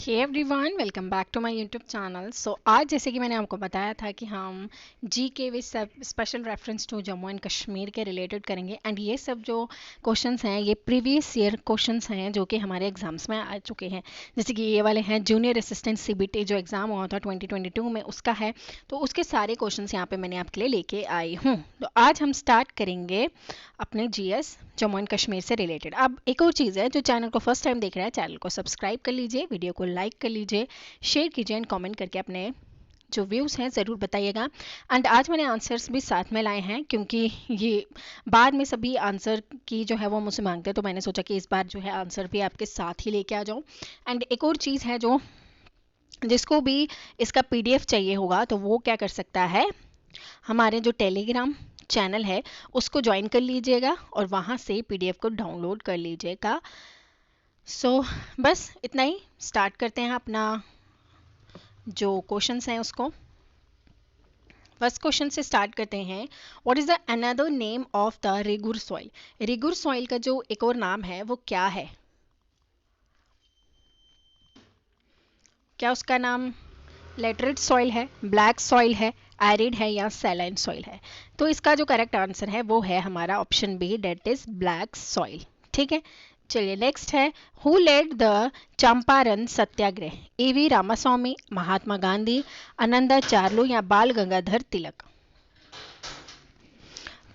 Hey everyone, welcome back to my YouTube channel. So आज जैसे कि मैंने आपको बताया था कि हम GK with special reference to Jammu and Kashmir के रिलेटेड करेंगे। एंड ये सब जो क्वेश्चंस हैं ये प्रीवियस ईयर क्वेश्चंस हैं जो कि हमारे एग्जाम्स में आ चुके हैं। जैसे कि ये वाले हैं जूनियर असिस्टेंट सीबीटी जो एग्ज़ाम हुआ था 2022 में, उसका है। तो उसके सारे क्वेश्चंस यहाँ पे मैंने आपके लिए लेके आई हूँ। तो आज हम स्टार्ट करेंगे अपने जीएस जम्मू एंड कश्मीर से रिलेटेड। अब एक और चीज़ है, जो चैनल को फर्स्ट टाइम देख रहा है चैनल को सब्सक्राइब कर लीजिए, वीडियो को लाइक कर लीजिए, शेयर कीजिए एंड कमेंट करके अपने जो व्यूज़ हैं ज़रूर बताइएगा। एंड आज मैंने आंसर्स भी साथ में लाए हैं क्योंकि ये बाद में सभी आंसर की जो है वो मुझसे मांगते हैं, तो मैंने सोचा कि इस बार जो है आंसर भी आपके साथ ही लेके आ जाऊँ। एंड एक और चीज़ है, जो जिसको भी इसका पीडीएफ चाहिए होगा तो वो क्या कर सकता है, हमारे जो टेलीग्राम चैनल है उसको ज्वाइन कर लीजिएगा और वहाँ से पीडीएफ को डाउनलोड कर लीजिएगा। सो बस इतना ही। स्टार्ट करते हैं अपना जो क्वेश्चंस हैं उसको। फर्स्ट क्वेश्चन से स्टार्ट करते हैं। What is the another name of the regur soil? Regur soil का जो एक और नाम है वो क्या है? क्या उसका नाम लेटरेट सॉइल है, ब्लैक सॉइल है, एरिड है या सैलाइन सॉइल है? तो इसका जो करेक्ट आंसर है वो है हमारा option B, that is black soil. ठीक है, चलिए नेक्स्ट है। Who led the Champaran Satyagraha? AV Ramaswamy, Mahatma Gandhi, Anandacharya या बाल गंगाधर तिलक?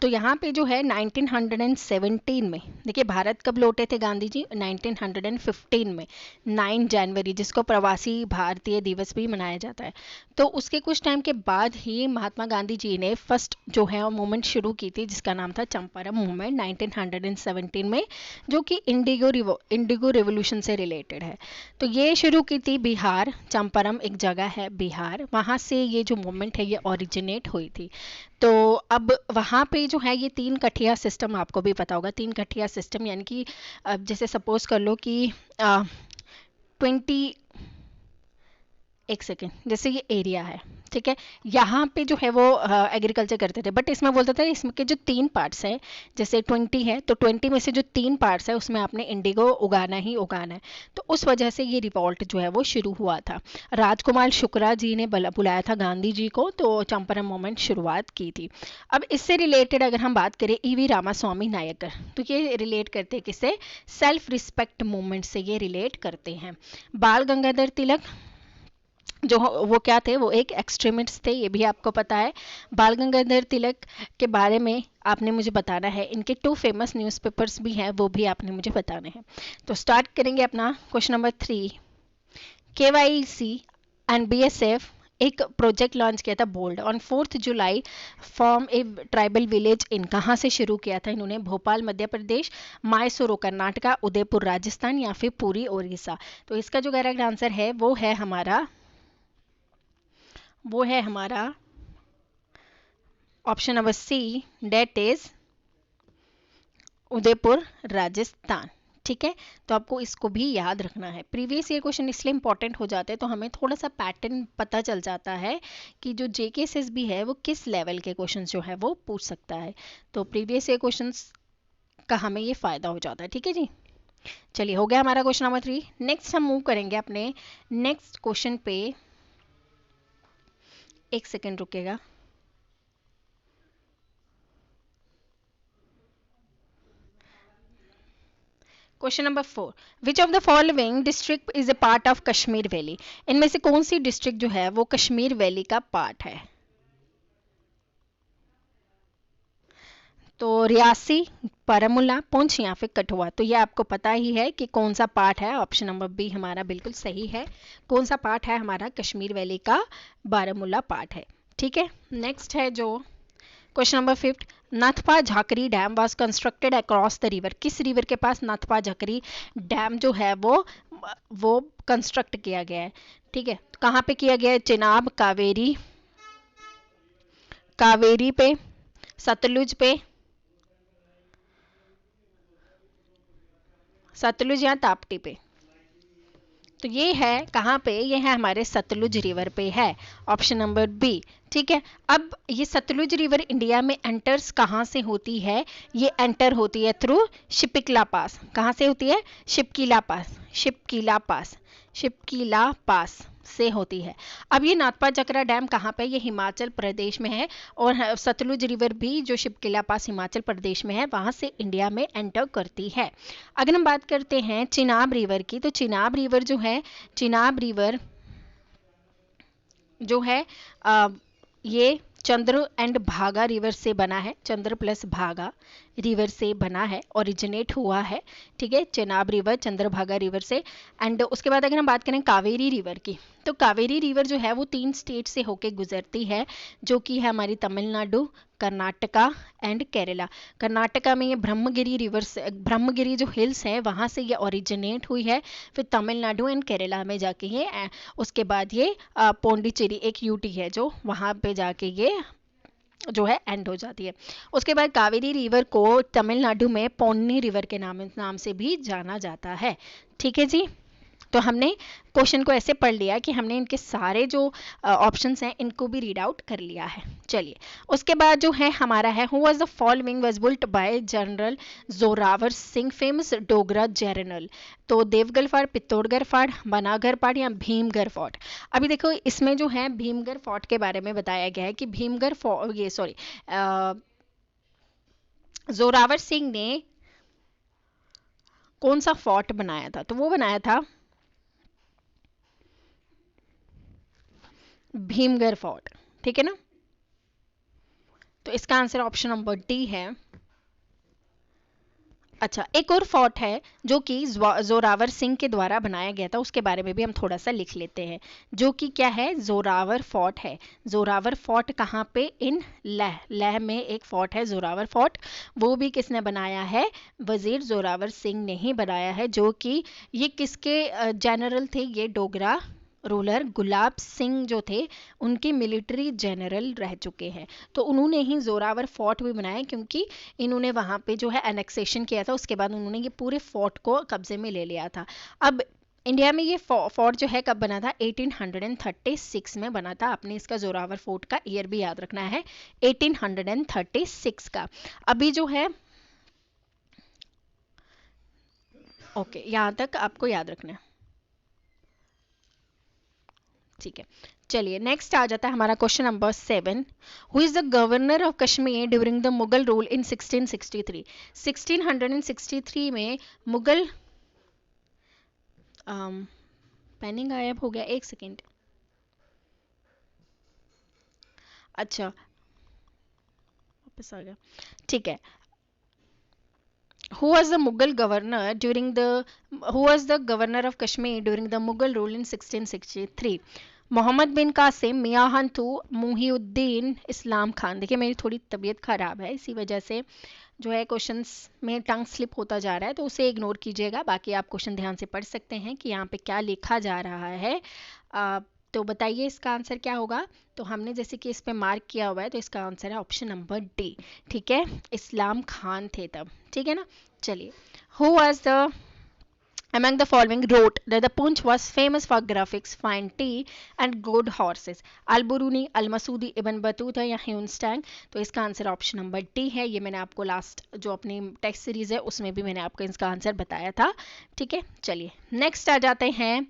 तो यहाँ पे जो है 1917 में, देखिए भारत कब लौटे थे गांधी जी? 1915 में 9 जनवरी, जिसको प्रवासी भारतीय दिवस भी मनाया जाता है। तो उसके कुछ टाइम के बाद ही महात्मा गांधी जी ने फर्स्ट जो है मूवमेंट शुरू की थी जिसका नाम था चंपारण मूवमेंट 1917 में, जो कि इंडिगो रेवोल्यूशन से रिलेटेड है। तो ये शुरू की थी बिहार, चंपारण एक जगह है बिहार, वहाँ से ये जो मूवमेंट है ये ओरिजिनेट हुई थी। तो अब वहाँ पे जो है ये 3 कठिया सिस्टम, आपको भी पता होगा 3 कठिया सिस्टम, यानी कि अब जैसे सपोज कर लो कि 20, एक सेकेंड, जैसे ये एरिया है, ठीक है, यहाँ पे जो है वो एग्रीकल्चर करते थे, बट इसमें बोलते थे इसमें के जो 3 पार्ट्स हैं, जैसे 20 है तो 20 में से जो 3 पार्ट्स है उसमें आपने इंडिगो उगाना ही उगाना है। तो उस वजह से ये रिवॉल्ट जो है वो शुरू हुआ था। राजकुमार शुक्ला जी ने बुलाया था गांधी जी को, तो चंपारण मूवमेंट शुरुआत की थी। अब इससे रिलेटेड अगर हम बात करें ईवी रामास्वामी नायकर, तो ये रिलेट करते हैं किससे? सेल्फ रिस्पेक्ट मूवमेंट से ये रिलेट करते हैं। बाल गंगाधर तिलक जो वो क्या थे, वो एक एक्सट्रीमिस्ट थे, ये भी आपको पता है। बाल गंगाधर तिलक के बारे में आपने मुझे बताना है, इनके 2 फेमस न्यूज़पेपर्स भी हैं, वो भी आपने मुझे बताने हैं। तो स्टार्ट करेंगे अपना question number 3। KYC and BSF एक प्रोजेक्ट लॉन्च किया था bold on 4 July from a tribal village in, कहाँ से शुरू किया था इन्होंने? भोपाल मध्य प्रदेश, मैसूर कर्नाटका, उदयपुर राजस्थान या फिर पुरी ओडिशा? तो इसका जो करेक्ट आंसर है वो है हमारा option number C, that is Udaipur Rajasthan. ठीक है, तो आपको इसको भी याद रखना है। प्रीवियस ईयर क्वेश्चन इसलिए इंपॉर्टेंट हो जाते हैं, तो हमें थोड़ा सा पैटर्न पता चल जाता है कि जो जेकेएसएस भी है वो किस लेवल के क्वेश्चन जो है वो पूछ सकता है। तो प्रीवियस ईयर क्वेश्चन का हमें ये फायदा हो जाता है। ठीक है जी, चलिए हो गया हमारा क्वेश्चन नंबर 3। नेक्स्ट हम मूव करेंगे अपने नेक्स्ट क्वेश्चन पे। एक सेकेंड रुकेगा। Question number 4, which of the following district is a part of Kashmir valley? इनमें से कौन सी डिस्ट्रिक्ट जो है वो कश्मीर वैली का पार्ट है? तो रियासी, बारामूला, पुंछ या फिर कठुआ? तो ये आपको पता ही है कि कौन सा पार्ट है। ऑप्शन नंबर बी हमारा बिल्कुल सही है। कौन सा पार्ट है हमारा? कश्मीर वैली का बारामूला पार्ट है। ठीक है, नेक्स्ट है जो question number 5, Nathpa Jhakri dam was constructed across the river? किस रिवर के पास नाथपा झाकरी डैम जो है वो कंस्ट्रक्ट किया गया है? ठीक है, कहाँ पे किया गया है? चिनाब, कावेरी पे, सतलुज पे, सतलुज या ताप्ती पे? तो ये है कहाँ पे? ये है हमारे सतलुज रिवर पे है। ऑप्शन नंबर बी, ठीक है। अब ये सतलुज रिवर इंडिया में एंटर्स कहाँ से होती है? ये एंटर होती है थ्रू शिपकिला पास। कहाँ से होती है? शिपकिला पास, शिपकिला पास, शिपकिला पास से होती है। अब ये नाथपा जकरा डैम कहाँ पे? ये हिमाचल प्रदेश में है। और सतलुज रिवर भी जो शिपकिला पास हिमाचल प्रदेश में है, वहां से इंडिया में एंटर करती है। अगर हम बात करते हैं चिनाब रिवर की, तो चिनाब रिवर जो है, चिनाब रिवर जो है ये चंद्र एंड भागा रिवर से बना है। चंद्र प्लस भागा रिवर से बना है, ओरिजिनेट हुआ है। ठीक है, चेनाब रिवर चंद्रभागा रिवर से। एंड उसके बाद अगर हम बात करें कावेरी रिवर की, तो कावेरी रिवर जो है वो 3 स्टेट से होके गुजरती है, जो कि है हमारी तमिलनाडु, कर्नाटका एंड केरला। कर्नाटका में ये ब्रह्मगिरी रिवर से, ब्रह्मगिरी जो हिल्स है वहां से ये ओरिजिनेट हुई है। फिर तमिलनाडु एंड केरला में जाके ये उसके बाद ये पौंडीचेरी एक यूटी है जो वहां पे जाके ये जो है एंड हो जाती है। उसके बाद कावेरी रिवर को तमिलनाडु में पोन्नी रिवर के नाम से भी जाना जाता है। ठीक है जी। तो हमने क्वेश्चन को ऐसे पढ़ लिया कि हमने इनके सारे जो ऑप्शंस हैं इनको भी रीड आउट कर लिया है। चलिए, उसके बाद जो है हमारा है, who was the following was built by general Zorawar Singh, famous Dogra general? तो देवगढ़ फोर्ट, पित्तौड़गढ़ फोर्ट, बनागढ़ फोर्ट या भीमगढ़ फोर्ट? अभी देखो इसमें जो है भीमगढ़ फोर्ट के बारे में बताया गया है कि भीमगढ़ फोर्ट, ये सॉरी, जोरावर सिंह ने कौन सा फोर्ट बनाया था? तो वो बनाया था भीमगढ़ फोर्ट। ठीक है ना। तो इसका आंसर ऑप्शन नंबर डी है। अच्छा, एक और फोर्ट है जो कि जोरावर सिंह के द्वारा बनाया गया था, उसके बारे में भी हम थोड़ा सा लिख लेते हैं, जो कि क्या है? जोरावर फोर्ट है। जोरावर फोर्ट कहाँ पे? इन लेह, लेह में एक फोर्ट है जोरावर फोर्ट। वो भी किसने बनाया है? वजीर जोरावर सिंह ने ही बनाया है, जो कि ये किसके जनरल थे? ये डोगरा रूलर गुलाब सिंह जो थे उनके मिलिट्री जनरल रह चुके हैं। तो उन्होंने ही जोरावर फोर्ट भी बनाया, क्योंकि इन्होंने वहां पे जो है एनेक्सेशन किया था, उसके बाद उन्होंने ये पूरे फोर्ट को कब्जे में ले लिया था। अब इंडिया में ये फोर्ट जो है कब बना था? 1836 में बना था। आपने इसका जोरावर फोर्ट का ईयर भी याद रखना है, 1836 का। अभी जो है ओके, यहाँ तक आपको याद रखना है। ठीक है, चलिए नेक्स्ट आ जाता है हमारा question number 7। Who is the governor of Kashmir during the Mughal rule in 1663? 1663 में मुगल पेनिंग गायब हो गया, एक सेकेंड। अच्छा, वापस आ गया। ठीक है। Who was the Mughal governor during the Who was the governor of Kashmir during the Mughal rule in 1663? Mohammad बिन कासिम, मियाँ हंटू, मुहीउद्दीन इस्लाम खान। देखिए मेरी थोड़ी तबीयत खराब है, इसी वजह से जो है क्वेश्चंस में टंग स्लिप होता जा रहा है, तो उसे इग्नोर कीजिएगा। बाकी आप क्वेश्चन ध्यान से पढ़ सकते हैं कि यहाँ पे क्या लिखा जा रहा है। तो बताइए इसका आंसर क्या होगा? तो हमने जैसे कि इस पे मार्क किया हुआ है, तो इसका आंसर है ऑप्शन नंबर डी। ठीक है, इस्लाम खान थे तब। ठीक है ना। चलिए, who was the among the following wrote that the Punch was famous for graphics, fine tea and good horses? Al-Biruni, Al-Masudi, Ibn Battuta या ह्यूनस्टैंग? तो इसका आंसर ऑप्शन नंबर डी है। ये मैंने आपको लास्ट जो अपनी टेक्स्ट सीरीज है उसमें भी मैंने आपको इसका आंसर बताया था। ठीक है, चलिए नेक्स्ट आ जाते हैं।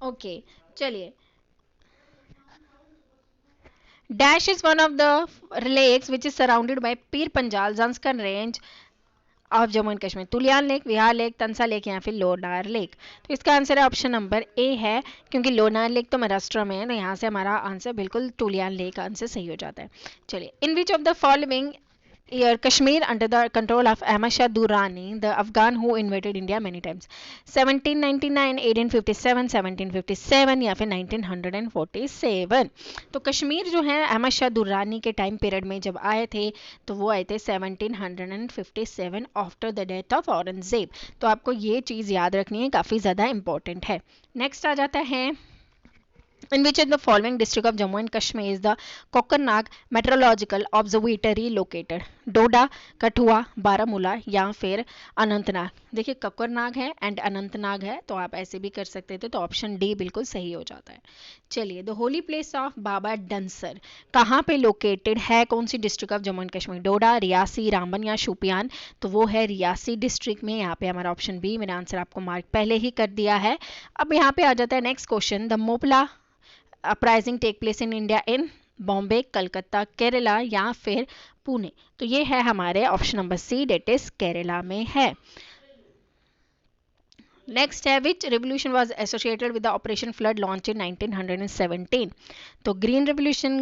ओके, चलिए, Dash is one of the lakes which is surrounded by Pir Panjal, Zanskar range of Jammu and Kashmir. Tulian lake, Vihar lake, Tansa lake या फिर लोनार लेक? तो इसका आंसर है ऑप्शन नंबर ए है, क्योंकि लोनार लेक तो महाराष्ट्र में है, तो यहाँ से हमारा आंसर बिल्कुल तुलियान लेक आंसर सही हो जाता है। चलिए, in which of the following year Kashmir under the control of Ahmad Shah Durrani, the Afghan who invaded India many times? 1799, 1857, 1757 या फिर 1947? तो कश्मीर जो है अहमद शाह दुर्रानी के टाइम पीरियड में जब आए थे, तो वो आए थे 1757 after the death of Aurangzeb. तो आपको ये चीज़ याद रखनी है, काफ़ी ज़्यादा इंपॉर्टेंट है। नेक्स्ट आ जाता है, in which of the following district of Jammu and Kashmir is the Kokernag Meteorological Observatory located? डोडा, कठुआ, बारामूला या फिर अनंतनाग। देखिए ककरनाग है एंड अनंतनाग है, तो आप ऐसे भी कर सकते थे, तो ऑप्शन डी बिल्कुल सही हो जाता है। चलिए, the holy place of Baba Dansar कहाँ पे लोकेटेड है, कौन सी district of Jammu and Kashmir, Doda, Reasi, Ramban या शोपियान? तो वो है रियासी डिस्ट्रिक्ट में। यहाँ पे हमारा ऑप्शन बी, मेरा आंसर आपको मार्क पहले ही कर दिया है। अब यहाँ पे आ जाता है next question, the Moplah uprising take place in India in Bombay, Calcutta, Kerala या फिर पुणे? तो ये है हमारे option number C, that is Kerala में है। नेक्स्ट है, which revolution was associated with the operation flood launch in 1917? तो green revolution,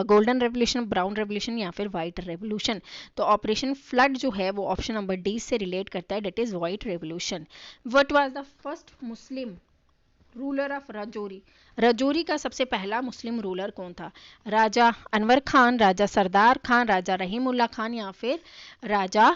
golden revolution, brown revolution या फिर व्हाइट रेवोल्यूशन? तो ऑपरेशन फ्लड जो है वो ऑप्शन नंबर डी से रिलेट करता है, date is white revolution. What was the first Muslim ruler of Rajouri? Rajouri का सबसे पहला मुस्लिम रूलर कौन था? राजा अनवर खान, राजा सरदार खान, राजा रहीमुल्ला खान या फिर राजा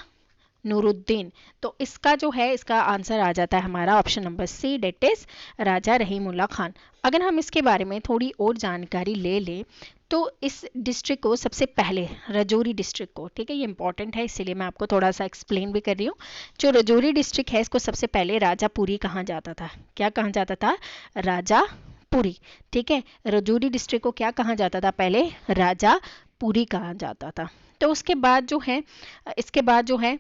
नूरुद्दीन? तो इसका जो है, इसका आंसर आ जाता है हमारा option number C, that is Raja Rahimullah Khan. अगर हम इसके बारे में थोड़ी और जानकारी ले लें, तो इस डिस्ट्रिक्ट को सबसे पहले, राजौरी डिस्ट्रिक्ट को, ठीक है, ये इंपॉर्टेंट है इसीलिए मैं आपको थोड़ा सा एक्सप्लेन भी कर रही हूँ। जो राजौरी डिस्ट्रिक्ट है, इसको सबसे पहले राजापुरी कहा जाता था। क्या कहा जाता था? राजापुरी। ठीक है, राजौरी डिस्ट्रिक्ट को क्या कहा जाता था पहले? राजापुरी कहा जाता था। तो उसके बाद जो है, इसके बाद जो है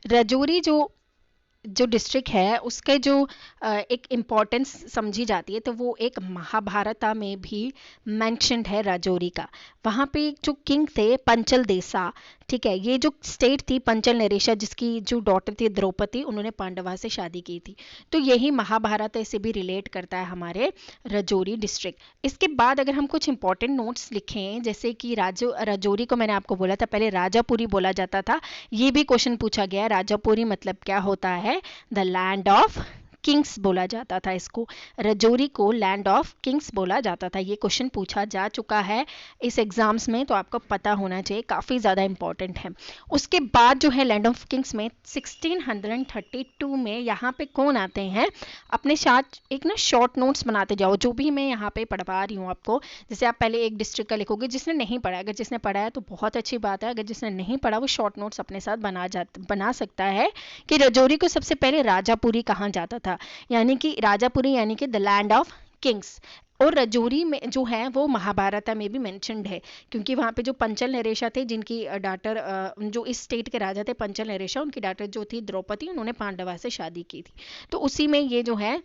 राजौरी जो डिस्ट्रिक्ट है, उसके जो एक इम्पॉर्टेंस समझी जाती है, तो वो एक महाभारत में भी मेंशन्ड है राजौरी का। वहाँ पे जो किंग थे पंचल देसा, ठीक है, ये जो स्टेट थी पंचल नरेशा, जिसकी जो डॉटर थी द्रौपदी, उन्होंने पांडवा से शादी की थी। तो यही महाभारत से भी रिलेट करता है हमारे राजौरी डिस्ट्रिक्ट। इसके बाद अगर हम कुछ इंपॉर्टेंट नोट्स लिखें, जैसे कि राजौरी को मैंने आपको बोला था पहले राजापुरी बोला जाता था, ये भी क्वेश्चन पूछा गया, राजापुरी मतलब क्या होता है? द लैंड ऑफ किंग्स बोला जाता था इसको। राजौरी को लैंड ऑफ किंग्स बोला जाता था। ये क्वेश्चन पूछा जा चुका है इस एग्जाम्स में, तो आपको पता होना चाहिए, काफ़ी ज़्यादा इंपॉर्टेंट है। उसके बाद जो है लैंड ऑफ किंग्स में 1632 में यहाँ पे कौन आते हैं? अपने साथ एक ना शॉर्ट नोट्स बनाते जाओ, जो भी मैं यहाँ पे पढ़वा रही हूँ आपको। जैसे आप पहले एक डिस्ट्रिक्ट का लिखोगे, जिसने नहीं पढ़ा, अगर जिसने पढ़ा है तो बहुत अच्छी बात है, अगर जिसने नहीं पढ़ा वो शॉर्ट नोट्स अपने साथ बना सकता है कि राजौरी को सबसे पहले राजापुरी कहा जाता था, यानी कि राजापुरी यानी कि द लैंड ऑफ किंग्स। और राजौरी में जो है वो महाभारत में भी मेंशन्ड है, क्योंकि वहाँ पे जो पंचल नरेशा थे, जिनकी डाटर, जो इस स्टेट के राजा थे पंचल नरेशा, उनकी डाटर जो थी द्रौपदी, उन्होंने पांडवा से शादी की थी। तो उसी में ये जो है,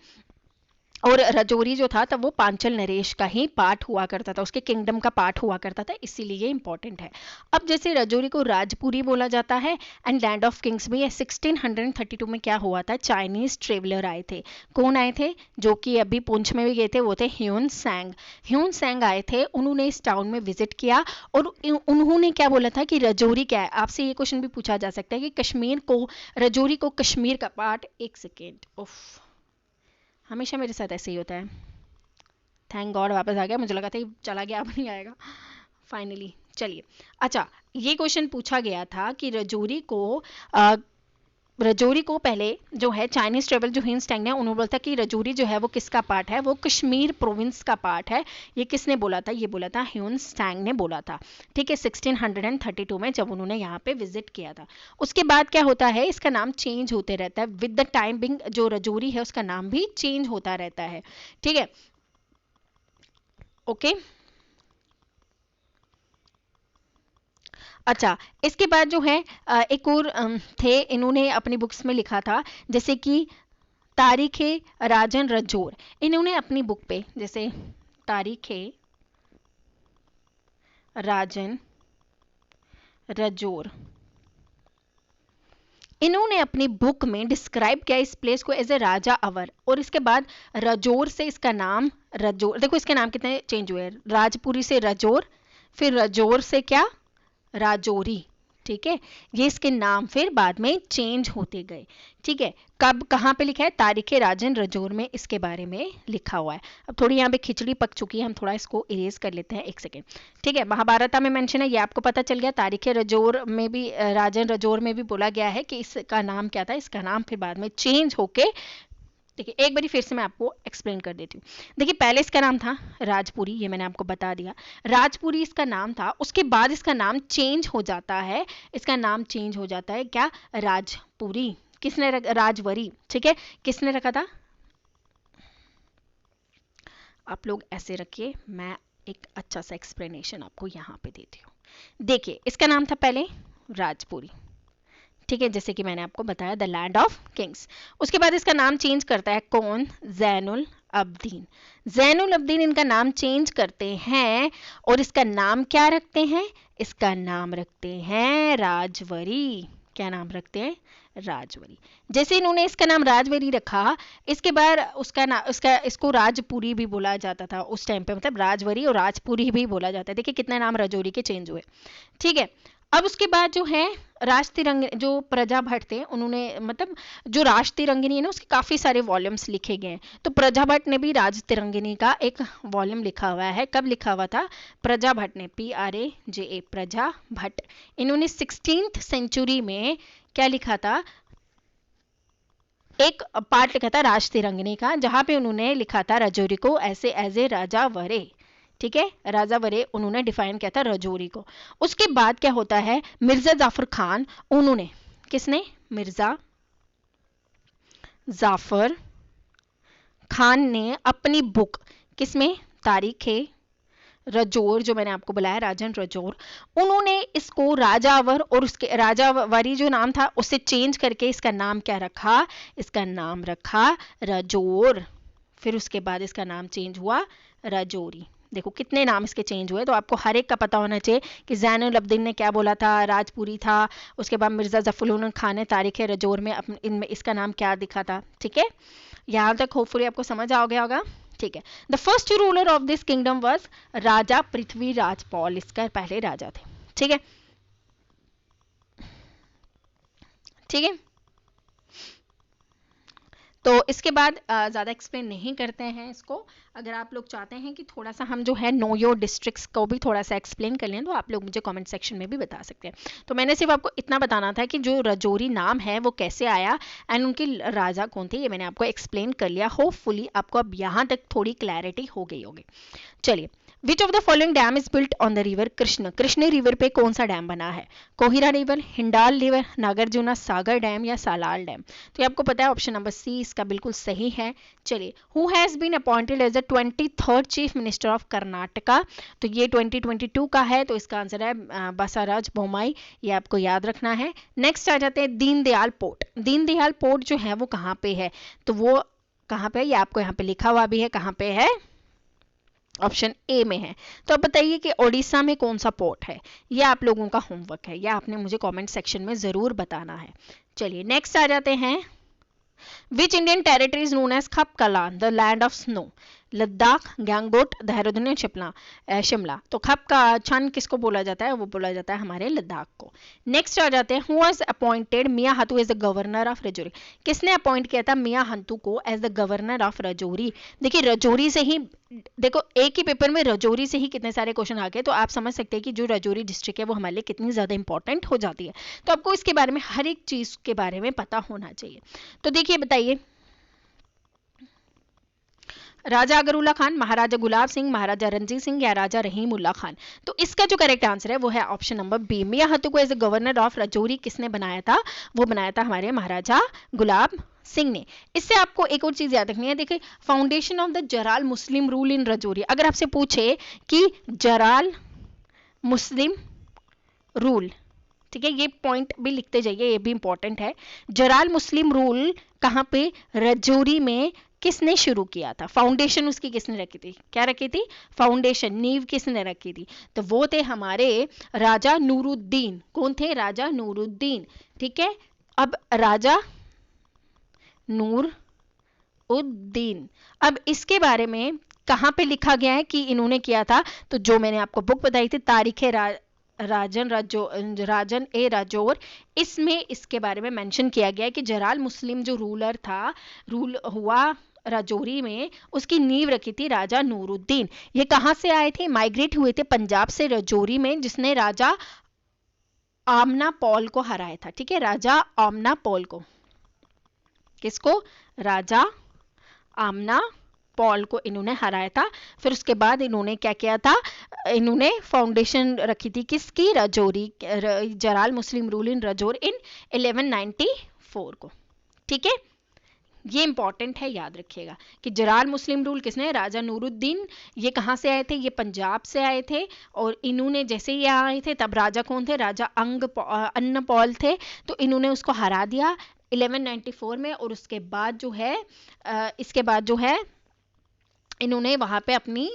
और राजौरी जो था तब वो पांचल नरेश का ही पार्ट हुआ करता था, उसके किंगडम का पार्ट हुआ करता था, इसीलिए ये इंपॉर्टेंट है। अब जैसे राजौरी को राजपुरी बोला जाता है एंड लैंड ऑफ किंग्स भी है, 1632 में क्या हुआ था? चाइनीज ट्रेवलर आए थे। कौन आए थे? जो कि अभी पुंछ में भी गए थे, वो थे ह्यून सैंग। ह्यून सैंग आए थे, उन्होंने इस टाउन में विजिट किया और उन्होंने क्या बोला था कि राजौरी क्या है। आपसे ये क्वेश्चन भी पूछा जा सकता है कि कश्मीर को, राजौरी को कश्मीर का पार्ट, एक सेकेंड, उफ, हमेशा मेरे साथ ऐसे ही होता है। थैंक गॉड वापस आ गया, मुझे लगा था चला गया, अब नहीं आएगा फाइनली। चलिए, अच्छा, ये क्वेश्चन पूछा गया था कि राजौरी को पहले जो है चाइनीज ट्रेवल जो हिंस टैंग ने, उन्होंने बोला था कि राजौरी जो है वो किसका पार्ट है? वो कश्मीर प्रोविंस का पार्ट है। ये किसने बोला था? ये बोला था ह्यून सैंग ने बोला था। ठीक है, 1632 में जब उन्होंने यहाँ पे विजिट किया था। उसके बाद क्या होता है, इसका नाम चेंज होते रहता है विद द टाइम बिंग, जो राजौरी है उसका नाम भी चेंज होता रहता है। ठीक है, ओके। अच्छा, इसके बाद जो है एक और थे, इन्होंने अपनी बुक्स में लिखा था, जैसे कि तारीख राजन रजौर। इन्होंने अपनी बुक पे, जैसे तारीख राजन रजौर, इन्होंने अपनी बुक में डिस्क्राइब किया इस प्लेस को एज ए राजा अवर। और इसके बाद रजौर से इसका नाम रजौर, देखो इसके नाम कितने चेंज हुए, राजपुरी से रजौर, फिर रजौर से क्या? राजौरी। ठीक है, ये इसके नाम फिर बाद में चेंज होते गए। ठीक है, कब कहाँ पे लिखा है? तारीख राजन रजौर में इसके बारे में लिखा हुआ है। अब थोड़ी यहाँ पे खिचड़ी पक चुकी है, हम थोड़ा इसको इरेज कर लेते हैं, एक सेकेंड। ठीक है, महाभारत में मेंशन है, ये आपको पता चल गया। तारीख रजौर में भी, राजन रजौर में भी बोला गया है कि इसका नाम क्या था, इसका नाम फिर बाद में चेंज होके देखिए एक बारी फिर से मैं आपको एक्सप्लेन कर देती हूँ। देखिए पहले इसका नाम था राजपुरी, ये मैंने आपको बता दिया, राजपुरी इसका नाम था। उसके बाद इसका नाम चेंज हो जाता है, इसका नाम चेंज हो जाता है क्या, राजपुरी। किसने राजवरी, ठीक है, किसने रखा था, आप लोग ऐसे रखिए, मैं एक अच्छा सा एक्सप्लेनेशन आपको यहाँ पे देती हूँ। देखिए इसका नाम था पहले राजपुरी, ठीक है, जैसे कि मैंने आपको बताया द लैंड ऑफ किंग्स। उसके बाद इसका नाम चेंज करता है कौन, जैनुल अब्दीन। जैनुल अब्दीन इनका नाम चेंज करते हैं और इसका नाम क्या रखते हैं, इसका नाम रखते हैं राजवरी। क्या नाम रखते हैं, राजवरी। जैसे इन्होंने इसका नाम राजवरी रखा, इसके बाद उसका इसको राजपुरी भी बोला जाता था उस टाइम पे, मतलब राजवरी और राजपुरी भी बोला जाता है। देखिए कितने नाम राजौरी के चेंज हुए, ठीक है। अब उसके बाद जो है राज तिरंग जो प्रजा भट्ट थे उन्होंने, मतलब जो राज तिरंगिनी है ना उसके काफी सारे वॉल्यूम्स लिखे गए हैं। तो प्रजा भट्ट ने भी राज तिरंगिनी का एक वॉल्यूम लिखा हुआ है। कब लिखा हुआ था, प्रजा भट्ट ने, PRAJA, प्रजा भट्ट, इन्होंने 16th सेंचुरी में क्या लिखा था, एक पार्ट लिखा था राज तिरंगिनी का, जहां पे उन्होंने लिखा था राजौरी को ऐसे एज ए राजा वरे, ठीक है, राजा वरे उन्होंने डिफाइन किया था राजौरी को। उसके बाद क्या होता है, मिर्जा जाफर खान, उन्होंने, किसने, मिर्जा जाफर खान ने अपनी बुक, किसमें, तारीख है रजौर, जो मैंने आपको बुलाया राजन रजौर, उन्होंने इसको राजावर और उसके राजावरी जो नाम था उससे चेंज करके इसका नाम क्या रखा, इसका नाम रखा रजौर। फिर उसके बाद इसका नाम चेंज हुआ राजौरी। देखो कितने नाम इसके चेंज हुए, तो आपको हर एक का पता होना चाहिए कि जैनुल अब्दीन ने क्या बोला था, राजपुरी था, उसके बाद मिर्जा जफरुल्लाह खान ने तारीख रजौर में इनमें इसका नाम क्या दिखा था, ठीक है। यहाँ तक होपफुली आपको समझ आ गया होगा, ठीक है। The first ruler of this kingdom was Raja Prithviraj Paul, इसका पहले राजा थे, ठीक है, ठीक है। तो इसके बाद ज़्यादा एक्सप्लेन नहीं करते हैं इसको। अगर आप लोग चाहते हैं कि थोड़ा सा हम जो है नो योर डिस्ट्रिक्ट्स को भी थोड़ा सा एक्सप्लेन कर लें, तो आप लोग मुझे कमेंट सेक्शन में भी बता सकते हैं। तो मैंने सिर्फ आपको इतना बताना था कि जो राजौरी नाम है वो कैसे आया एंड उनके राजा कौन थे, ये मैंने आपको एक्सप्लेन कर लिया। होपफुली आपको अब यहाँ तक थोड़ी क्लैरिटी हो गई होगी। चलिए, which of the following dam is built on the river Krishna, Krishna river पे कौन सा डैम बना है, कोहिरा रिवर, हिंडाल रिवर, नागार्जुना सागर डैम या सालाल डैम। तो ये आपको पता है ऑप्शन नंबर सी इसका बिल्कुल सही है। चलिए, who has been appointed as the 23rd chief minister of Karnataka, तो ये 2022 का है, तो इसका आंसर है बसवराज बोम्मई, ये आपको याद रखना है। नेक्स्ट आ जाते हैं दीनदयाल पोर्ट। दीनदयाल पोर्ट जो है वो कहाँ पे है, तो वो कहाँ पे है, ये आपको यहाँ पे लिखा हुआ भी है, कहाँ पे है, ऑप्शन ए में है। तो अब बताइए कि ओडिशा में कौन सा पोर्ट है, ये आप लोगों का होमवर्क है, या आपने मुझे कमेंट सेक्शन में जरूर बताना है। चलिए नेक्स्ट आ जाते हैं, which Indian territory is known as Khapkalan, the land of snow, Ladakh, Gangtok, Dehradun, Shimla. तो खप का छन किसको बोला जाता है, वो बोला जाता है हमारे लद्दाख को। नेक्स्ट आ जाते हैं, who was appointed Mian Hantu as the governor of Rajouri, किसने अपॉइंट किया था मियां हंतु को as the governor of Rajouri. देखिए राजौरी से ही, देखो एक ही पेपर में राजौरी से ही कितने सारे क्वेश्चन आ गए, तो आप समझ सकते हैं कि जो राजौरी डिस्ट्रिक्ट है वो हमारे लिए कितनी ज्यादा इंपॉर्टेंट हो जाती है। तो आपको इसके बारे में हर एक चीज के बारे में पता होना चाहिए। तो देखिए बताइए, राजा अगरुल्ला खान, महाराजा गुलाब सिंह, महाराजा रणजीत सिंह या राजा रहीमुल्ला खान। तो इसका जो करेक्ट आंसर है वो है ऑप्शन नंबर बी, मियां हत्तू को एज गवर्नर ऑफ राजौरी किसने बनाया था, वो बनाया था हमारे महाराजा गुलाब सिंह ने। इससे आपको एक और चीज याद रखनी है, देखिए foundation of the Jarral Muslim rule in Rajouri, अगर आपसे पूछे कि जराल मुस्लिम रूल, ठीक है, ये पॉइंट भी लिखते जाइए, ये भी इंपॉर्टेंट है। जराल मुस्लिम रूल कहाँ पे, राजौरी में किसने शुरू किया था, फाउंडेशन उसकी किसने रखी थी, क्या रखी थी, फाउंडेशन, नींव किसने रखी थी, तो वो थे हमारे राजा नूरुद्दीन। कौन थे, राजा नूरुद्दीन, ठीक है। अब राजा नूर उद्दीन, अब इसके बारे में कहाँ पे लिखा गया है कि इन्होंने किया था, तो जो मैंने आपको बुक बताई थी तारीख राजन ए राजौर, इसमें इसके बारे में मेंशन किया गया है कि जराल मुस्लिम जो रूलर था, रूल हुआ राजौरी में, उसकी नींव रखी थी राजा नूरुद्दीन। ये कहां से आए थे, माइग्रेट हुए थे पंजाब से राजौरी में, जिसने राजा आमना पॉल को हराया था, ठीक है, राजा आमना पॉल को, किसको, राजा आमना पॉल को इन्होंने हराया था। फिर उसके बाद इन्होंने क्या किया था, इन्होंने फाउंडेशन रखी थी किसकी, रजौरी, जलाल मुस्लिम रूल इन रजौर इन 1194 को। ठीक है, ये इंपॉर्टेंट है, याद रखिएगा कि जलाल मुस्लिम रूल किसने, राजा नूरुद्दीन। ये कहाँ से आए थे, ये पंजाब से आए थे। और इन्होंने जैसे ही आए थे तब राजा कौन थे, राजा अन्नपॉल थे। तो इन्होंने उसको हरा दिया 1194 में। और उसके बाद जो है इसके बाद जो है इन्होंने वहां पे अपनी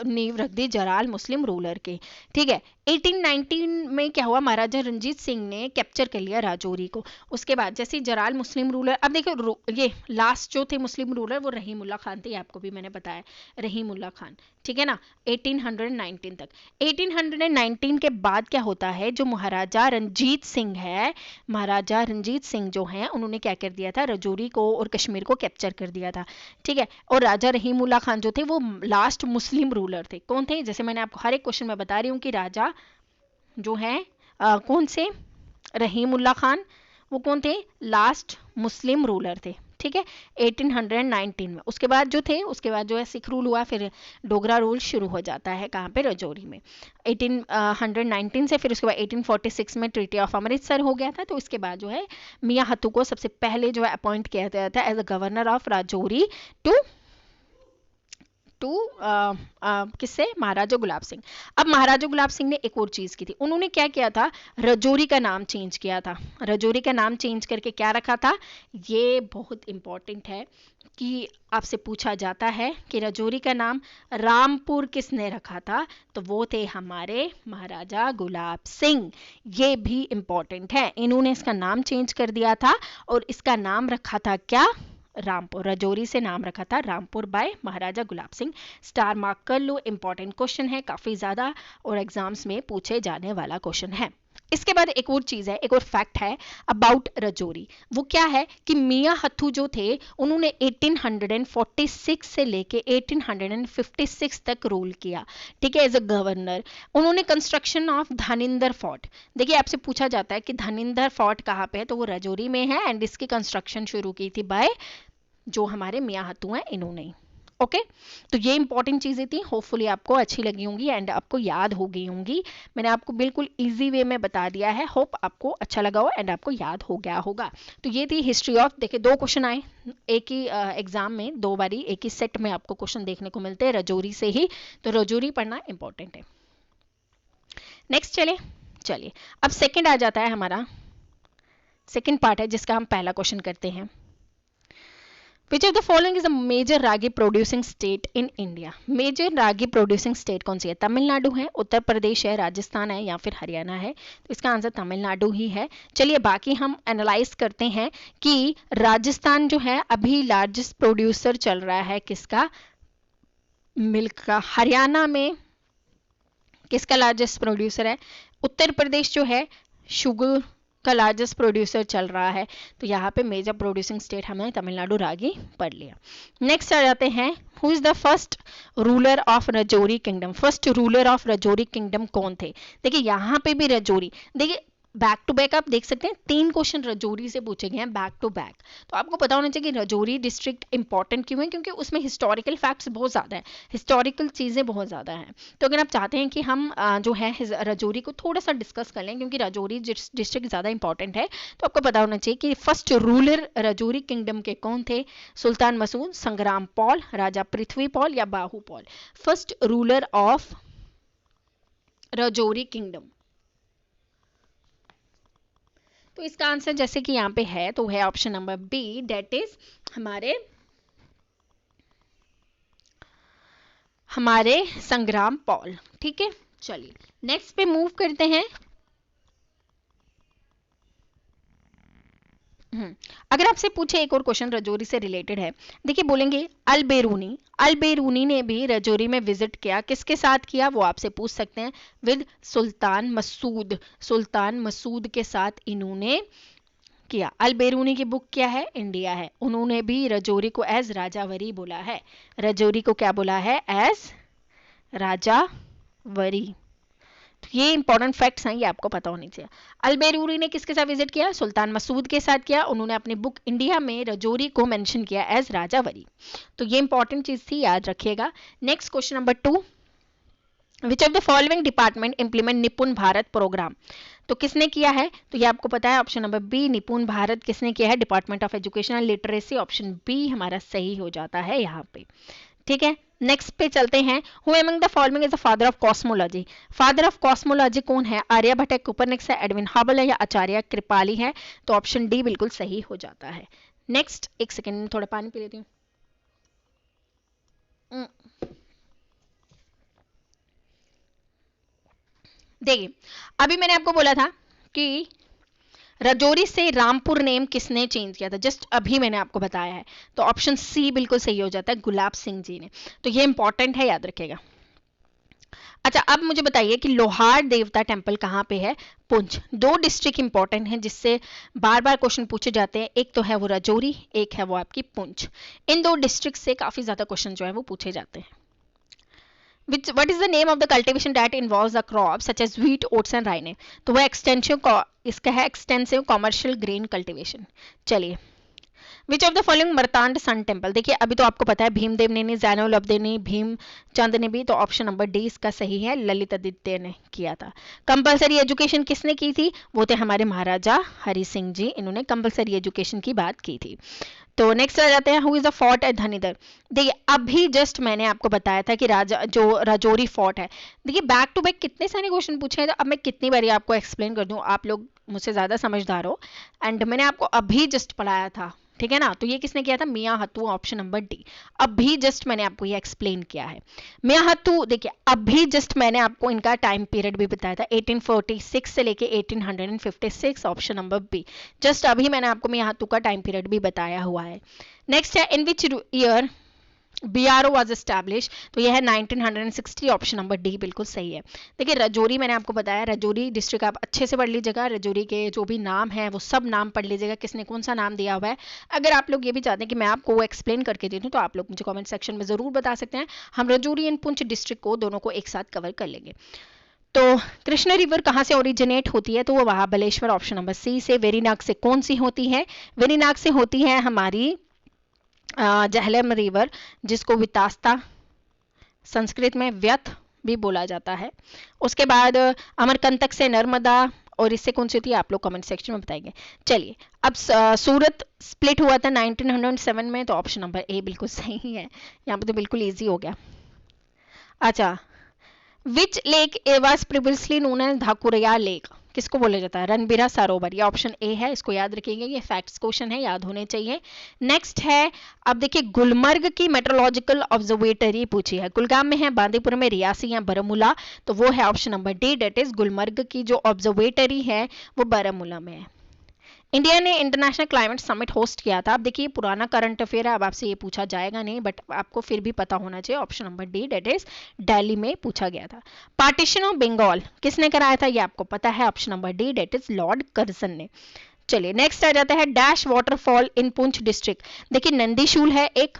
नींव रख दी जलाल मुस्लिम रूलर की। ठीक है, 1819 में क्या हुआ, महाराजा रंजीत सिंह ने कैप्चर कर लिया राजौरी को। उसके बाद जैसे जलाल मुस्लिम रूलर, अब देखो ये लास्ट जो थे मुस्लिम रूलर वो रहीमुल्ला खान थे, आपको भी मैंने बताया रहीमुल्ला खान। ठीक है ना, 1819 तक। 1819 के बाद क्या होता है, जो महाराजा रंजीत सिंह है, महाराजा रंजीत सिंह जो हैं उन्होंने क्या कर दिया था, रजौरी को और कश्मीर को कैप्चर कर दिया था। ठीक है, और राजा रहीमुल्ला खान जो थे वो लास्ट मुस्लिम रूलर थे। कौन थे, जैसे मैंने आपको हर एक क्वेश्चन में बता रही हूँ कि राजा जो है कौन से, रहीमुल्ला खान, वो कौन थे, लास्ट मुस्लिम रूलर थे। ठीक है, 1819 में। उसके बाद जो थे, उसके बाद जो है सिख रूल हुआ, फिर डोगरा रूल शुरू हो जाता है कहाँ पे, रजौरी में 1819 से। फिर उसके बाद 1846 में ट्रीटी ऑफ अमृतसर हो गया था। तो इसके बाद जो है मियां हत्तू को सबसे पहले जो है अपॉइंट किया गया था as a governor of Rajouri to किससे, महाराजा गुलाब सिंह। अब महाराजा गुलाब सिंह ने एक और चीज की थी, उन्होंने क्या किया था, रजौरी का नाम चेंज किया था। रजौरी का नाम चेंज करके क्या रखा था, ये बहुत इंपॉर्टेंट है कि आपसे पूछा जाता है कि रजौरी का नाम रामपुर किसने रखा था, तो वो थे हमारे महाराजा गुलाब सिंह। ये भी इंपॉर्टेंट है, इन्होंने इसका नाम चेंज कर दिया था और इसका नाम रखा था क्या, रामपुर। रजौरी से नाम रखा था रामपुर बाय महाराजा गुलाब सिंह। स्टार मार्क कर लो, इंपॉर्टेंट क्वेश्चन है काफी ज्यादा और एग्जाम्स में पूछे जाने वाला क्वेश्चन है। इसके बाद एक और चीज है, एक और फैक्ट है अबाउट रजौरी। वो क्या है कि मियां हथू जो थे उन्होंने 1846 से लेके 1856 तक रूल किया। ठीक है, एज अ गवर्नर। उन्होंने कंस्ट्रक्शन ऑफ धनिंदर फोर्ट, देखिए आपसे पूछा जाता है कि धनिंदर फोर्ट कहाँ पे है, तो वो रजौरी में है। एंड इसकी कंस्ट्रक्शन शुरू की थी बाय जो हमारे मियां हत्तू हैं इन्होंने। ओके, तो ये इंपॉर्टेंट चीजें थी, होपफुली आपको अच्छी लगी होंगी एंड आपको याद हो गई होंगी। मैंने आपको बिल्कुल इजी वे में बता दिया है, होप आपको अच्छा लगा हो एंड आपको याद हो गया होगा। तो ये थी हिस्ट्री ऑफ, देखिए 2 क्वेश्चन आए एक ही एग्जाम में, 2 बारी एक ही सेट में आपको क्वेश्चन देखने को मिलते हैं रजौरी से ही, तो रजौरी पढ़ना इंपॉर्टेंट है। नेक्स्ट चलिए अब सेकेंड आ जाता है हमारा, सेकेंड पार्ट है जिसका हम पहला क्वेश्चन करते हैं। Which of the following is a major ragi producing state in India? Major ragi producing state कौन सी है? तमिलनाडु है, उत्तर प्रदेश है, राजस्थान है या फिर हरियाणा है? तो इसका आंसर तमिलनाडु ही है। चलिए बाकी हम एनालाइज करते हैं कि राजस्थान जो है अभी लार्जेस्ट प्रोड्यूसर चल रहा है किसका, मिल्क का। हरियाणा में किसका लार्जेस्ट प्रोड्यूसर है? उत्तर प्रदेश जो है शुगर का लार्जेस्ट प्रोड्यूसर चल रहा है। तो यहाँ पे मेजर प्रोड्यूसिंग स्टेट हमें तमिलनाडु रागी पढ़ लिया। नेक्स्ट आ जाते हैं, who is the first ruler of Rajouri kingdom? First ruler of Rajouri kingdom कौन थे? देखिए यहाँ पे भी रजौरी, देखिए बैक टू बैक आप देख सकते हैं 3 क्वेश्चन रजौरी से पूछे गए हैं बैक टू बैक। तो आपको पता होना चाहिए कि रजौरी डिस्ट्रिक्ट इंपॉर्टेंट क्यों है, क्योंकि उसमें हिस्टोरिकल फैक्ट्स बहुत ज़्यादा है, हिस्टोरिकल चीज़ें बहुत ज़्यादा हैं। तो अगर आप चाहते हैं कि हम जो है रजौरी को थोड़ा सा डिस्कस कर लें, क्योंकि रजौरी डिस्ट्रिक्ट ज़्यादा इंपॉर्टेंट है, तो आपको पता होना चाहिए कि फर्स्ट रूलर रजौरी किंगडम के कौन थे? सुल्तान मसूद, संग्राम पॉल, राजा पृथ्वी पॉल या Bahu Pal? First ruler of Rajouri kingdom. तो इसका आंसर जैसे कि यहाँ पे है तो है option number B, that is हमारे संग्राम पॉल। ठीक है, चलिए नेक्स्ट पे मूव करते हैं। अगर आपसे पूछे एक और क्वेश्चन रजौरी से रिलेटेड है, देखिए बोलेंगे अल बेरूनी ने भी रजौरी में विजिट किया, किसके साथ किया वो आपसे पूछ सकते हैं, विद सुल्तान मसूद के साथ इन्होंने किया। अल बेरूनी की बुक क्या है? इंडिया है। उन्होंने भी रजौरी को एज राजावरी बोला है, रजौरी को क्या बोला है? एज राजावरी। तो ये इंपॉर्टेंट फैक्ट्स हैं, ये आपको पता होनी चाहिए। अलबेरूरी ने किसके साथ विजिट किया? सुल्तान मसूद के साथ किया। उन्होंने अपनी बुक इंडिया में रजौरी को मेंशन किया एज राजावरी। तो ये इंपॉर्टेंट चीज थी, याद रखिएगा। Next question number 2, which of the following department implement निपुण भारत प्रोग्राम? तो किसने किया है? तो ये आपको पता है, ऑप्शन नंबर बी निपुण भारत किसने किया है? Department of education and literacy, option B हमारा सही हो जाता है यहाँ पे। ठीक है, नेक्स्ट पे चलते हैं। Who among the following is the father of cosmology? Father of cosmology कौन है? आर्यभट्ट है, कोपरनिकस है, एडविन हबल है या आचार्य कृपाली है? तो ऑप्शन डी बिल्कुल सही हो जाता है। नेक्स्ट, एक सेकेंड थोड़ा पानी पी लेती हूँ। देखिए, अभी मैंने आपको बोला था कि रजौरी से रामपुर नेम किसने चेंज किया था, जस्ट अभी मैंने आपको बताया है। तो ऑप्शन सी बिल्कुल सही हो जाता है, गुलाब सिंह जी ने। तो ये इंपॉर्टेंट है, याद रखिएगा। अच्छा, अब मुझे बताइए कि लोहार देवता टेम्पल कहाँ पे है? पुंछ। दो डिस्ट्रिक्ट इंपॉर्टेंट हैं जिससे बार बार क्वेश्चन पूछे जाते हैं, एक तो है वो रजौरी, एक है वो आपकी पुंछ। इन दो डिस्ट्रिक्ट से काफी ज्यादा क्वेश्चन जो है वो पूछे जाते हैं। What is the name of the cultivation that involves the crops such as wheat, oats and rye? तो वह इसका है एक्सटेंसिव कॉमर्शियल ग्रेन कल्टीवेशन। चलिए, which of the following Martand sun temple? देखिए, अभी तो आपको पता है भीमदेव ने नहीं, जैनुल अब्दीन ने, भीमचंद ने भी, तो ऑप्शन नंबर डी इसका सही है, ललित आदित्य ने किया था। कंपलसरी एजुकेशन किसने की थी? वो थे हमारे महाराजा हरि सिंह जी, इन्होंने कंपलसरी एजुकेशन की बात की थी। तो नेक्स्ट आ जाते हैं, who is the fort at Dhanidhar? देखिए, अभी जस्ट मैंने आपको बताया था कि रजौरी फोर्ट है। देखिए, बैक टू बैक कितने सारे क्वेश्चन पूछे हैं, तो अब मैं कितनी बारी आपको एक्सप्लेन कर दूं, आप लोग मुझसे ज्यादा समझदार हो। एंड मैंने आपको अभी जस्ट पढ़ाया था, ठीक है ना? तो ये किसने किया था? मियां हत्तू, ऑप्शन नंबर डी। अभी जस्ट मैंने आपको ये एक्सप्लेन किया है। मियां हत्तू, देखिए अभी जस्ट मैंने आपको इनका टाइम पीरियड भी बताया था, 1846 से लेके 1856, ऑप्शन नंबर बी। जस्ट अभी मैंने आपको मियां हत्तू का टाइम पीरियड भी बताया हुआ है। नेक्स्ट है, in which year BRO was establish? तो यह है 1960, ऑप्शन नंबर डी बिल्कुल सही है। देखिए, रजौरी मैंने आपको बताया, रजौरी डिस्ट्रिक्ट आप अच्छे से पढ़ लीजिएगा, रजौरी के जो भी नाम है वो सब नाम पढ़ लीजिएगा, किसने कौन सा नाम दिया हुआ है। अगर आप लोग ये भी चाहते हैं कि मैं आपको वो एक्सप्लेन करके दे दूं, तो आप लोग मुझे कमेंट सेक्शन में जरूर बता सकते हैं, हम रजौरी एंड पुंछ डिस्ट्रिक्ट को दोनों को एक साथ कवर कर लेंगे। तो कृष्ण रिवर कहाँ से ओरिजिनेट होती है? तो वो महाबलेश्वर, ऑप्शन नंबर सी से। वेरीनाग से कौन सी होती है? वेरीनाग से होती है हमारी झेलम रिवर, जिसको वितास्ता संस्कृत में व्यथ भी बोला जाता है। उसके बाद अमरकंटक से नर्मदा, और इससे कौन सी होती है आप लोग कमेंट सेक्शन में बताएंगे। चलिए, अब सूरत स्प्लिट हुआ था 1907 में, तो ऑप्शन नंबर ए बिल्कुल सही है। यहाँ पे तो बिल्कुल इजी हो गया। अच्छा, which lake was previously known as Dhakuria lake? किसको बोला जाता है? रणबीरा सरोवर। ये ऑप्शन ए है, इसको याद रखिएगा, ये फैक्ट्स क्वेश्चन है, याद होने चाहिए। नेक्स्ट है, अब देखिए गुलमर्ग की मेट्रोलॉजिकल ऑब्जर्वेटरी पूछी है, गुलगाम में है, बांदीपुर में, रियासी या बारामूला? तो वो है option number D, that is Gulmarg की जो ऑब्जर्वेटरी है वो बारामूला में है। इंडिया ने इंटरनेशनल क्लाइमेट समिट होस्ट किया था। अब देखिए, पुराना करंट अफेयर है, अब आपसे ये पूछा जाएगा नहीं, बट आपको फिर भी पता होना चाहिए, option number D, that is Delhi में पूछा गया था। पार्टीशन ऑफ बंगाल किसने कराया था? ये आपको पता है, option number D, that is lord Curzon ने। चलिए, नेक्स्ट आ जाता है, dash waterfall in Poonch district? देखिए, नंदीशूल है एक,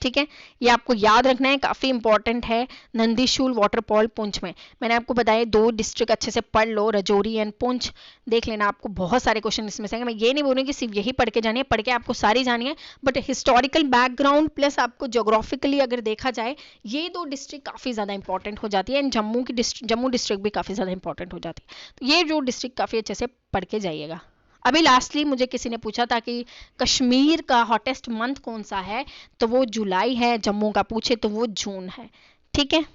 ठीक है, ये आपको याद रखना है, काफी इंपॉर्टेंट है। नंदीशूल वाटरफॉल पुंछ में, मैंने आपको बताया दो डिस्ट्रिक्ट अच्छे से पढ़ लो, रजौरी एंड पुंछ, देख लेना, आपको बहुत सारे क्वेश्चन इसमें से। मैं ये नहीं बोल रही कि सिर्फ यही पढ़ के जानी है, पढ़ के आपको सारी जानी है, बट हिस्टोरिकल बैकग्राउंड प्लस आपको ज्योग्राफिकली अगर देखा जाए, ये दो डिस्ट्रिक्ट काफी ज्यादा इंपॉर्टेंट हो जाती है, एंड जम्मू डिस्ट्रिक्ट भी काफी ज्यादा इंपॉर्टेंट हो जाती है। तो ये जो डिस्ट्रिक्ट काफी अच्छे से पढ़ के जाइएगा। अभी लास्टली मुझे किसी ने पूछा था कि कश्मीर का हॉटेस्ट मंथ कौन सा है? तो वो जुलाई है, जम्मू का पूछे तो वो जून है, ठीक है।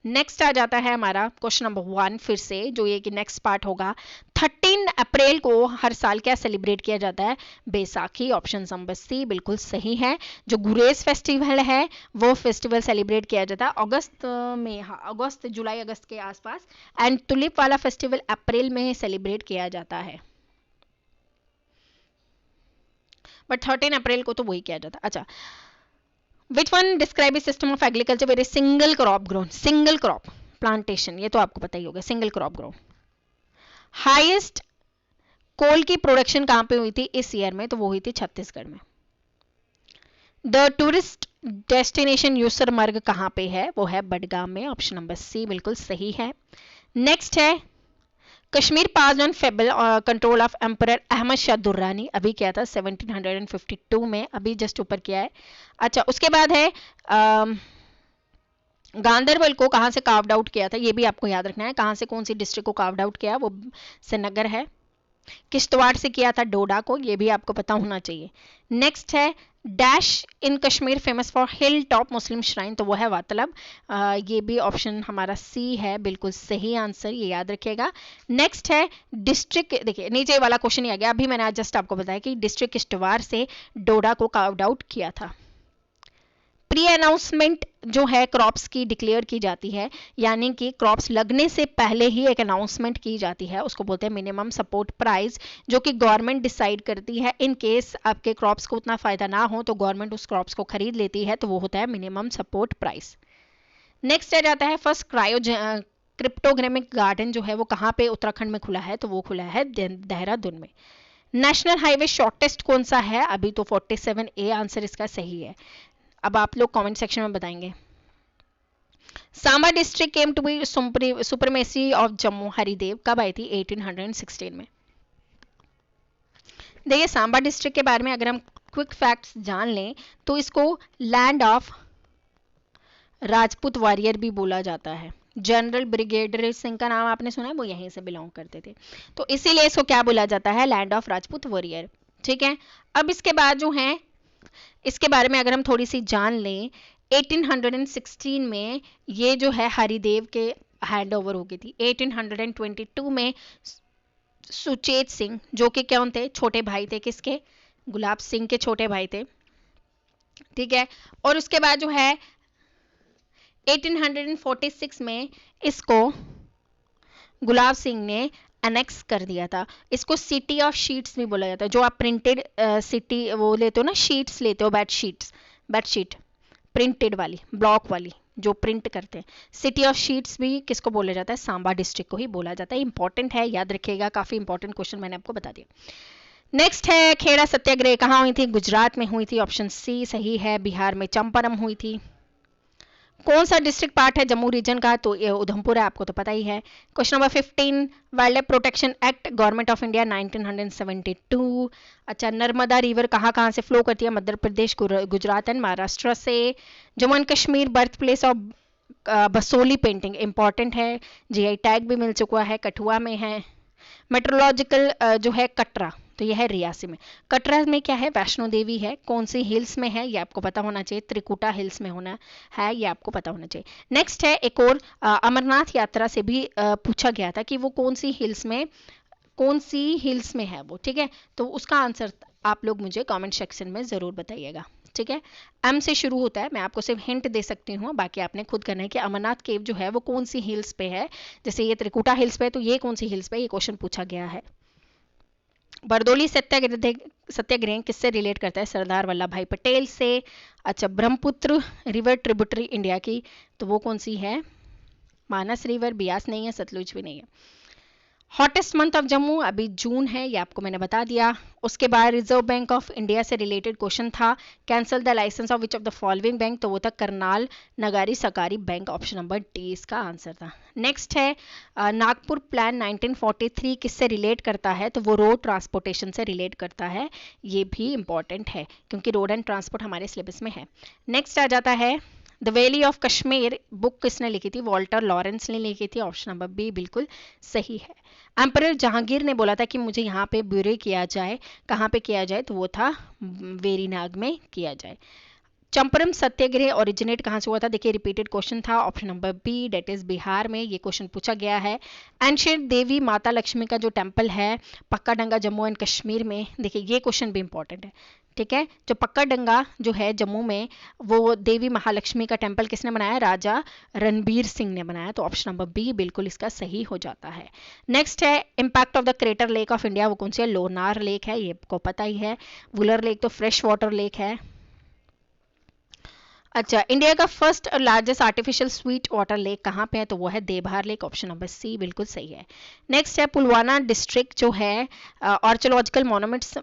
नेक्स्ट आ जाता है हमारा क्वेश्चन नंबर 1, फिर से जो ये कि नेक्स्ट पार्ट होगा। 13 अप्रैल को हर साल क्या सेलिब्रेट किया जाता है? बैसाखी, ऑप्शन नंबर सी बिल्कुल सही है। जो गुरेज फेस्टिवल है वो फेस्टिवल सेलिब्रेट किया जाता है अगस्त में, हाँ अगस्त, जुलाई अगस्त के आसपास। एंड टुलिप वाला फेस्टिवल अप्रैल में सेलिब्रेट किया जाता है, बट 13 अप्रैल को तो वही किया जाता है। अच्छा, Which one describe a system of agriculture where a single crop grown? Single crop plantation, ये तो आपको पता ही होगा, सिंगल क्रॉप ग्रो। हाईएस्ट कोल की प्रोडक्शन कहां पे हुई थी इस ईयर में? तो वो हुई थी छत्तीसगढ़ में। द टूरिस्ट डेस्टिनेशन यूसरमर्ग कहाँ पे है? वो है बडगाम में, ऑप्शन नंबर सी बिल्कुल सही है। नेक्स्ट है Kashmir pass on fable control of emperor Ahmad Shah Durrani, अभी क्या था 1752 में, अभी जस्ट ऊपर किया है। अच्छा उसके बाद है गांधरबल को कहाँ से कार्व्ड आउट किया था, ये भी आपको याद रखना है, कहाँ से कौन सी डिस्ट्रिक्ट को कार्व्ड आउट किया, वो श्रीनगर है। किश्तवाड़ से किया था डोडा को, ये भी आपको पता होना चाहिए। नेक्स्ट है dash in Kashmir famous for hill top Muslim shrine, तो वो है वातलब, ये भी ऑप्शन हमारा सी है बिल्कुल सही आंसर, ये याद रखिएगा। नेक्स्ट है डिस्ट्रिक्ट, देखिए नीचे वाला क्वेश्चन ही आ गया, अभी मैंने आज जस्ट आपको बताया कि डिस्ट्रिक्ट किश्तवाड़ से डोडा को कार्व्ड आउट किया था। प्री अनाउंसमेंट जो है क्रॉप्स की डिक्लेयर की जाती है, यानी कि क्रॉप्स लगने से पहले ही एक अनाउंसमेंट की जाती है, उसको बोलते हैं मिनिमम सपोर्ट प्राइस, जो कि गवर्नमेंट डिसाइड करती है। इन केस आपके क्रॉप्स को उतना फायदा ना हो तो गवर्नमेंट उस क्रॉप्स को खरीद लेती है, तो वो होता है मिनिमम सपोर्ट प्राइस। नेक्स्ट आ जाता है फर्स्ट क्रिप्टोग्रामिक गार्डन जो है वो कहाँ पे उत्तराखंड में खुला है, तो वो खुला है देहरादून में। नेशनल हाईवे शॉर्टेस्ट कौन सा है, अभी तो 47A आंसर इसका सही है। अब आप लोग कमेंट सेक्शन में बताएंगे। Samba district came to be supremacy of Jammu Haridev कब आई थी, 1816 में। देखिए सांबा डिस्ट्रिक्ट के बारे में अगर हम क्विक फैक्ट्स जान लें तो इसको लैंड ऑफ राजपूत वॉरियर भी बोला जाता है। जनरल ब्रिगेडियर सिंह का नाम आपने सुना है, वो यहीं से बिलोंग करते थे, तो इसीलिए इसको क्या बोला जाता है, लैंड ऑफ राजपूत वॉरियर। ठीक है, अब इसके बाद जो है इसके बारे में अगर हम थोड़ी सी जान लें, 1816 में ये जो है हरिदेव के हैंड ओवर हो गई थी। 1822 में सुचेत सिंह जो कि कौन थे, छोटे भाई थे किसके, गुलाब सिंह के छोटे भाई थे। ठीक है, और उसके बाद जो है 1846 में इसको गुलाब सिंह ने एनेक्स कर दिया था। इसको सिटी ऑफ शीट्स भी बोला जाता है, जो आप प्रिंटेड सिटी वो लेते हो ना, शीट्स लेते हो, बेडशीट प्रिंटेड वाली, ब्लॉक वाली जो प्रिंट करते हैं, सिटी ऑफ शीट्स भी किसको बोला जाता है, सांबा डिस्ट्रिक्ट को ही बोला जाता है। इंपॉर्टेंट है, याद रखिएगा, काफी इंपॉर्टेंट क्वेश्चन मैंने आपको बता दिया। नेक्स्ट है खेड़ा सत्याग्रह कहाँ हुई थी, गुजरात में हुई थी, ऑप्शन सी सही है। बिहार में चंपारण हुई थी। कौन सा डिस्ट्रिक्ट पार्ट है जम्मू रीजन का, तो ये उधमपुर है, आपको तो पता ही है। Question number 15 wild life protection act government of India 1972। अच्छा नर्मदा रिवर कहाँ कहाँ से फ्लो करती है, मध्य प्रदेश, गुजरात एंड महाराष्ट्र से। Jammu and Kashmir birth place of Basoli painting, important है, जीआई टैग भी मिल चुका है, कठुआ में है। मेट्रोलॉजिकल जो है कटरा, तो यह है रियासी में। कटरा में क्या है, वैष्णो देवी है, कौन सी हिल्स में है ये आपको पता होना चाहिए, त्रिकुटा हिल्स में होना है, ये आपको पता होना चाहिए। नेक्स्ट है एक और अमरनाथ यात्रा से भी पूछा गया था कि वो कौन सी हिल्स में है वो, ठीक है, तो उसका आंसर आप लोग मुझे कमेंट सेक्शन में जरूर बताइएगा। ठीक है, एम से शुरू होता है, मैं आपको सिर्फ हिंट दे सकती हूँ, बाकी आपने खुद करना है कि अमरनाथ केव जो है वो कौन सी हिल्स पे है। जैसे ये त्रिकुटा हिल्स पे है, तो ये कौन सी हिल्स पे, ये क्वेश्चन पूछा गया है। बरदोली सत्याग्रह किससे रिलेट करता है, सरदार वल्लभ भाई पटेल से। अच्छा ब्रह्मपुत्र रिवर ट्रिब्यूटरी इंडिया की, तो वो कौन सी है, मानस रिवर, बियास नहीं है, सतलुज भी नहीं है। हॉटेस्ट मंथ ऑफ जम्मू अभी जून है, ये आपको मैंने बता दिया। उसके बाद रिजर्व बैंक ऑफ इंडिया से रिलेटेड क्वेश्चन था, cancel the licence of which of the following bank, तो वो था Karnal Nagari Sahakari bank, option number D इसका आंसर था। नेक्स्ट है नागपुर प्लान 1943 किससे रिलेट करता है, तो वो रोड ट्रांसपोर्टेशन से रिलेट करता है, ये भी इंपॉर्टेंट है क्योंकि रोड एंड ट्रांसपोर्ट हमारे सिलेबस में है। नेक्स्ट आ जाता है the valley of Kashmir book किसने लिखी थी, वॉल्टर लॉरेंस ने लिखी थी, ऑप्शन नंबर बी बिल्कुल सही है। एम्परर जहांगीर ने बोला था कि मुझे यहाँ पे ब्यूरे किया जाए, कहाँ पे किया जाए, तो वो था वेरीनाग में किया जाए। चंपारण सत्याग्रह ओरिजिनेट कहाँ से हुआ था, देखिए रिपीटेड क्वेश्चन था, option number B that is Bihar में ये क्वेश्चन पूछा गया है। एंशियंट देवी माता लक्ष्मी का जो टेम्पल है पक्का डंगा जम्मू एंड कश्मीर में, देखिए ये क्वेश्चन भी इंपॉर्टेंट है। ठीक है, जो पक्का डंगा जो है जम्मू में, वो देवी महालक्ष्मी का टेम्पल किसने बनाया, राजा रणबीर सिंह ने बनाया, तो ऑप्शन नंबर बी बिल्कुल इसका सही हो जाता है। नेक्स्ट है impact of the crater lake of India, वो कौन सी है, लोनार लेक है, ये आपको पता ही है। वुलर लेक तो फ्रेश वाटर लेक है। अच्छा, इंडिया का फर्स्ट और largest artificial sweet water lake कहाँ पे है? तो वो है Devhar lake, option number C बिल्कुल सही है। नेक्स्ट है पुलवाना डिस्ट्रिक्ट जो है archaeological monuments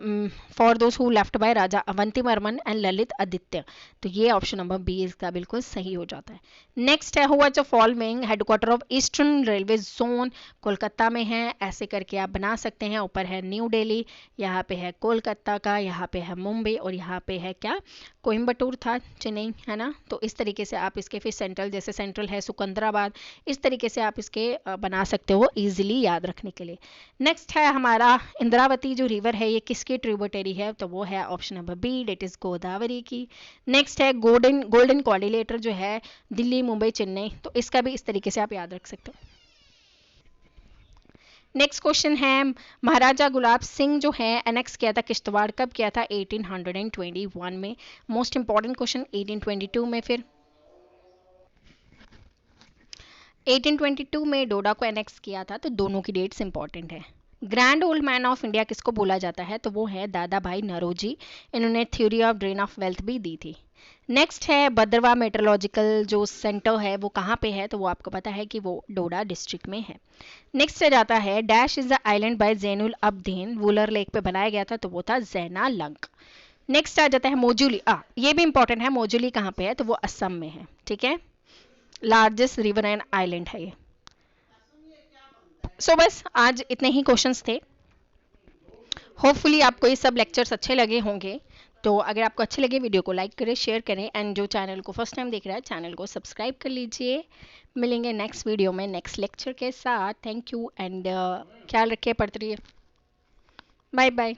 for those who left by Raja Avantivarman and Lalit Aditya, तो ये ऑप्शन नंबर बी इसका बिल्कुल सही हो जाता है। नेक्स्ट है हुआ जो following headquarter of eastern railway zone Kolkata में है, ऐसे करके आप बना सकते हैं। ऊपर है न्यू दिल्ली, यहाँ पे है कोलकाता का, यहाँ पे है मुंबई और यहाँ पे है क्या कोयम्बटूर था, चेन्नई है ना। तो इस तरीके से आप इसके फिर सेंट्रल, जैसे सेंट्रल है सिकंदराबाद, इस तरीके से आप इसके बना सकते हो इजीली याद रखने के लिए। नेक्स्ट है हमारा इंद्रावती जो रिवर है ये किसकी ट्रिब्यूटरी है? तो वो है option number B, that is Godavari की। नेक्स्ट है गोल्डन गोल्डन क्वाड्रिलेटर जो है दिल्ली मुंबई चेन्नई, तो इसका भी इस तरीके से आप याद रख सकते हो। नेक्स्ट क्वेश्चन है महाराजा गुलाब सिंह जो है एनेक्स किया था किश्तवाड़, कब किया था? 1821 में। मोस्ट इंपॉर्टेंट क्वेश्चन 1822 में, फिर 1822 में डोडा को एनेक्स किया था, तो दोनों की डेट्स इंपॉर्टेंट है। Grand old man of India किसको बोला जाता है? तो वो है दादा भाई नरोजी, इन्होंने theory of drain of wealth भी दी थी। नेक्स्ट है भद्रवा मेट्रोलॉजिकल जो सेंटर है वो कहाँ पे है? तो वो आपको पता है कि वो डोडा डिस्ट्रिक्ट में है। नेक्स्ट आ जाता है dash is the island by Zainul Abidin, Wular lake पे बनाया गया था, तो वो था जैना लंक। नेक्स्ट आ जाता है मोजुली, ये भी इंपॉर्टेंट है, मोजुली कहाँ पे है? तो वो असम में है, ठीक है। लार्जेस्ट रिवर एंड आइलैंड है ये। सो बस आज इतने ही क्वेश्चंस थे। होपफुली आपको ये सब लेक्चर्स अच्छे लगे होंगे। तो अगर आपको अच्छे लगे वीडियो को लाइक करें, शेयर करें, एंड जो चैनल को फर्स्ट टाइम देख रहा है चैनल को सब्सक्राइब कर लीजिए। मिलेंगे नेक्स्ट वीडियो में नेक्स्ट लेक्चर के साथ। थैंक यू एंड ख्याल रखिए, पढ़ते रहिए। Bye bye.